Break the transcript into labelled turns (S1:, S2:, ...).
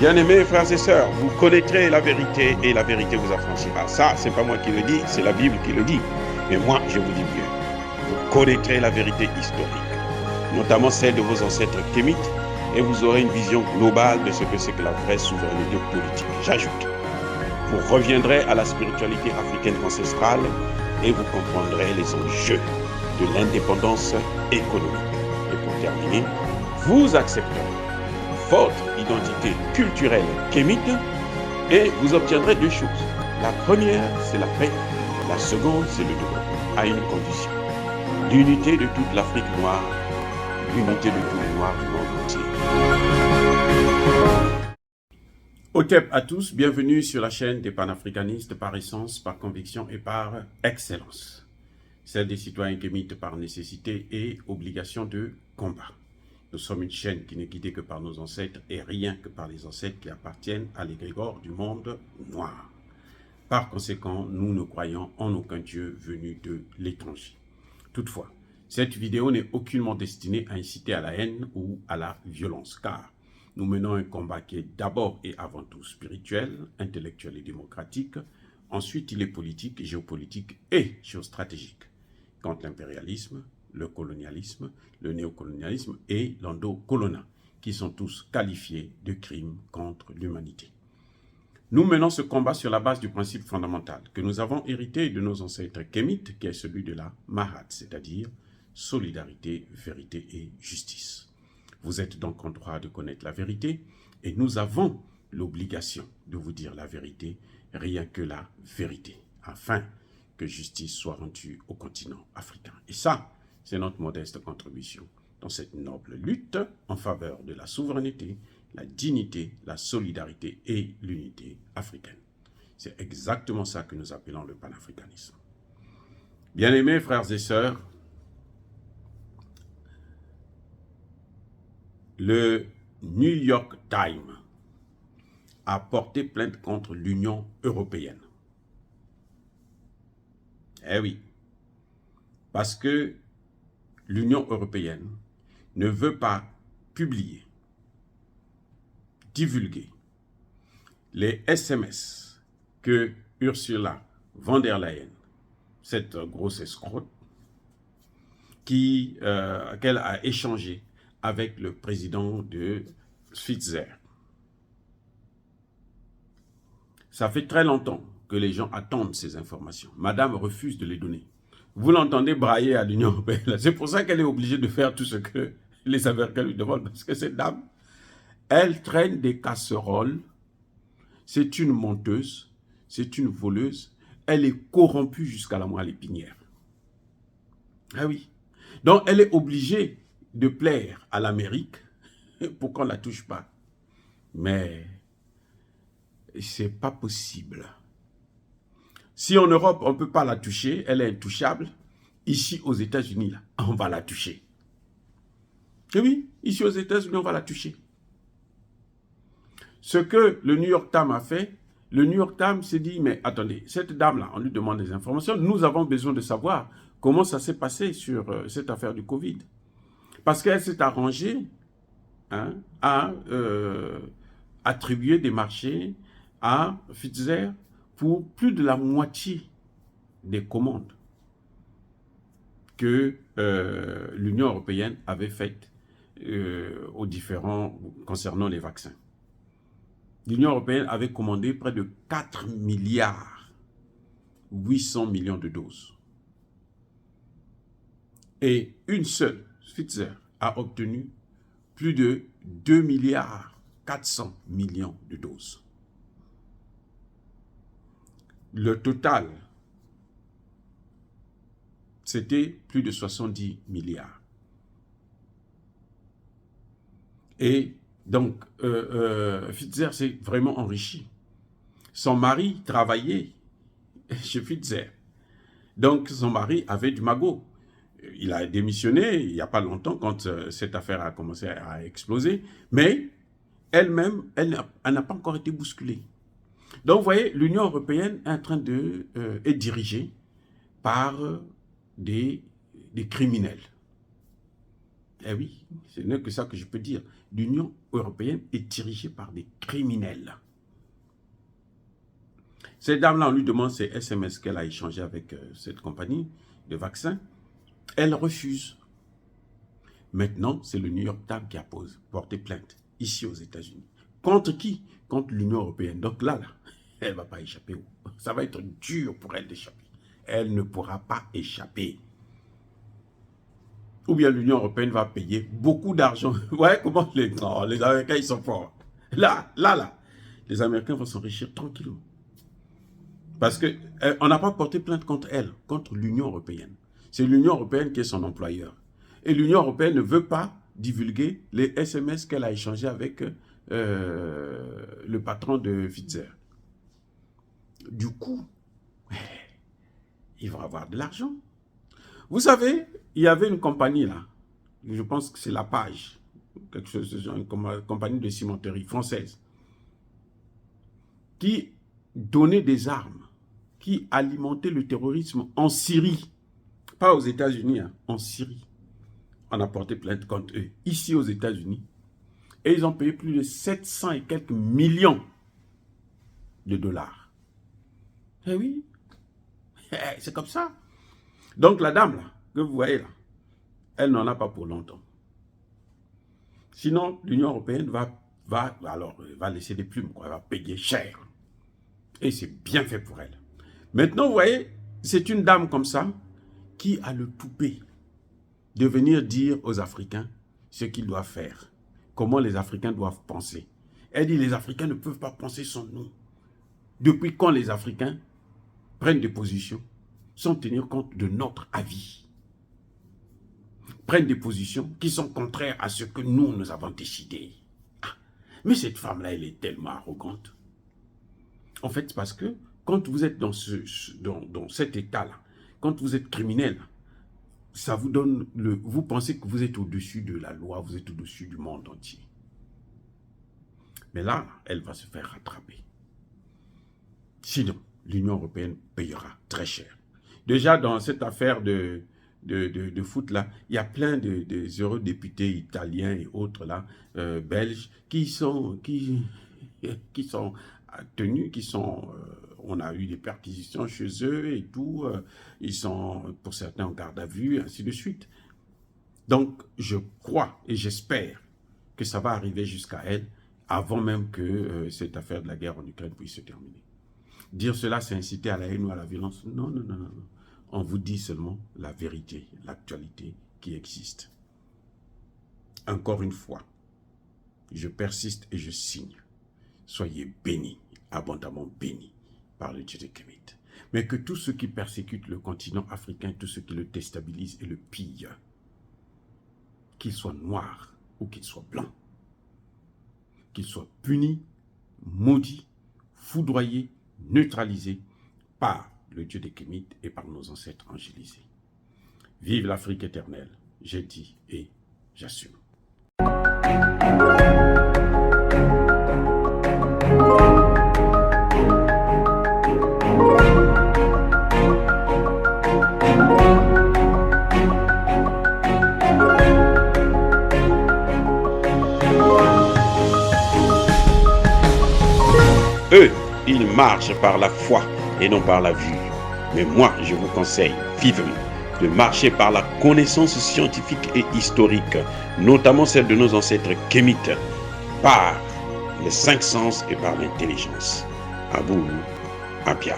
S1: Bien-aimés frères et sœurs, vous connaîtrez la vérité et la vérité vous affranchira. Ça, c'est pas moi qui le dis, c'est la Bible qui le dit. Mais moi, je vous dis mieux. Vous connaîtrez la vérité historique, notamment celle de vos ancêtres kémites, et vous aurez une vision globale de ce que c'est que la vraie souveraineté politique. J'ajoute, vous reviendrez à la spiritualité africaine ancestrale et vous comprendrez les enjeux de l'indépendance économique. Et pour terminer, vous accepterez votre identité culturelle kémite et vous obtiendrez deux choses. La première, c'est la paix. La seconde, c'est le développement, à une condition. L'unité de toute l'Afrique noire, l'unité de tous les Noirs du monde entier. Otep à tous, bienvenue sur la chaîne des panafricanistes par essence, par conviction et par excellence. Celle des citoyens kémites par nécessité et obligation de combat. Nous sommes une chaîne qui n'est guidée que par nos ancêtres et rien que par les ancêtres qui appartiennent à l'égrégore du monde noir. Par conséquent, nous ne croyons en aucun Dieu venu de l'étranger. Toutefois, cette vidéo n'est aucunement destinée à inciter à la haine ou à la violence, car nous menons un combat qui est d'abord et avant tout spirituel, intellectuel et démocratique. Ensuite, il est politique, géopolitique et géostratégique, contre l'impérialisme, le colonialisme, le néocolonialisme et l'endocolonat, qui sont tous qualifiés de crimes contre l'humanité. Nous menons ce combat sur la base du principe fondamental que nous avons hérité de nos ancêtres kémites, qui est celui de la Mahat, c'est-à-dire solidarité, vérité et justice. Vous êtes donc en droit de connaître la vérité et nous avons l'obligation de vous dire la vérité, rien que la vérité, afin que justice soit rendue au continent africain. Et ça, c'est notre modeste contribution dans cette noble lutte en faveur de la souveraineté, la dignité, la solidarité et l'unité africaine. C'est exactement ça que nous appelons le panafricanisme. Bien-aimés frères et sœurs, le New York Times a porté plainte contre l'Union européenne. Eh oui, parce que l'Union européenne ne veut pas publier, divulguer les SMS que Ursula von der Leyen, cette grosse escroque, qu'elle a échangé avec le président de Pfizer. Ça fait très longtemps que les gens attendent ces informations. Madame refuse de les donner. Vous l'entendez brailler à l'Union européenne. C'est pour ça qu'elle est obligée de faire tout ce que les Américains lui demandent. Parce que cette dame, elle traîne des casseroles. C'est une menteuse. C'est une voleuse. Elle est corrompue jusqu'à la moelle épinière. Ah oui. Donc, elle est obligée de plaire à l'Amérique pour qu'on ne la touche pas. Mais c'est pas possible. Si en Europe, on ne peut pas la toucher, elle est intouchable, ici aux États-Unis, on va la toucher. Et oui, ici aux États-Unis, on va la toucher. Ce que le New York Times a fait, le New York Times s'est dit, mais attendez, cette dame-là, on lui demande des informations, nous avons besoin de savoir comment ça s'est passé sur cette affaire du Covid. Parce qu'elle s'est arrangée à attribuer des marchés à Pfizer pour plus de la moitié des commandes que l'Union européenne avait faites aux différents concernant les vaccins. L'Union européenne avait commandé près de 4 milliards 800 millions de doses. Et une seule, Pfizer, a obtenu plus de 2 milliards 400 millions de doses. Le total, c'était plus de 70 milliards. Et donc, Pfizer s'est vraiment enrichi. Son mari travaillait chez Pfizer. Donc, son mari avait du magot. Il a démissionné il n'y a pas longtemps quand cette affaire a commencé à exploser. Mais elle-même, elle n'a pas encore été bousculée. Donc, vous voyez, l'Union européenne est en train est dirigée par des criminels. Eh oui, ce n'est que ça que je peux dire. L'Union européenne est dirigée par des criminels. Cette dame-là, on lui demande ces SMS qu'elle a échangé avec cette compagnie de vaccins. Elle refuse. Maintenant, c'est le New York Times qui a porté plainte, ici aux États-Unis. Contre qui? Contre l'Union européenne. Donc là, elle ne va pas échapper. Ça va être dur pour elle d'échapper. Elle ne pourra pas échapper. Ou bien l'Union européenne va payer beaucoup d'argent. Vous voyez comment les Américains, ils sont forts. Là, les Américains vont s'enrichir tranquillement. Parce qu'on n'a pas porté plainte contre elle, contre l'Union européenne. C'est l'Union européenne qui est son employeur. Et l'Union européenne ne veut pas divulguer les SMS qu'elle a échangés avec le patron de Pfizer. Du coup, ils vont avoir de l'argent. Vous savez, il y avait une compagnie là, je pense que c'est La Page, quelque chose de genre, une compagnie de cimenterie française, qui donnait des armes, qui alimentait le terrorisme en Syrie, pas aux États-Unis, hein, en Syrie. On a porté plainte contre eux, ici aux États-Unis, et ils ont payé plus de 700 et quelques millions de dollars. Eh oui, c'est comme ça. Donc la dame là, que vous voyez là, elle n'en a pas pour longtemps. Sinon, l'Union européenne va laisser des plumes, quoi. Elle va payer cher. Et c'est bien fait pour elle. Maintenant, vous voyez, c'est une dame comme ça qui a le toupet de venir dire aux Africains ce qu'ils doivent faire, comment les Africains doivent penser. Elle dit les Africains ne peuvent pas penser sans nous. Depuis quand les Africains prennent des positions sans tenir compte de notre avis, prennent des positions qui sont contraires à ce que nous avons décidé. Ah, mais cette femme-là, elle est tellement arrogante. En fait, parce que quand vous êtes dans cet état-là, quand vous êtes criminel, ça vous donne vous pensez que vous êtes au-dessus de la loi, vous êtes au-dessus du monde entier. Mais là, elle va se faire rattraper. Sinon, l'Union européenne payera très cher. Déjà, dans cette affaire de foot, là, il y a plein de eurodéputés italiens et autres, là, belges, qui sont tenus, on a eu des perquisitions chez eux et tout, ils sont, pour certains, en garde à vue, ainsi de suite. Donc, je crois et j'espère que ça va arriver jusqu'à elle, avant même que cette affaire de la guerre en Ukraine puisse se terminer. Dire cela, c'est inciter à la haine ou à la violence. Non, non, non, non. On vous dit seulement la vérité, l'actualité qui existe. Encore une fois, je persiste et je signe. Soyez bénis, abondamment bénis par le Dieu de Kemet. Mais que tous ceux qui persécutent le continent africain, tous ceux qui le déstabilisent et le pillent, qu'ils soient noirs ou qu'ils soient blancs, qu'ils soient punis, maudits, foudroyés, neutralisés par le Dieu des Kémites et par nos ancêtres angélisés. Vive l'Afrique éternelle, j'ai dit et j'assume. Eux, ils marchent par la foi et non par la vue. Mais moi, je vous conseille vivement de marcher par la connaissance scientifique et historique, notamment celle de nos ancêtres kémites, par les 5 sens et par l'intelligence. Abou Abia.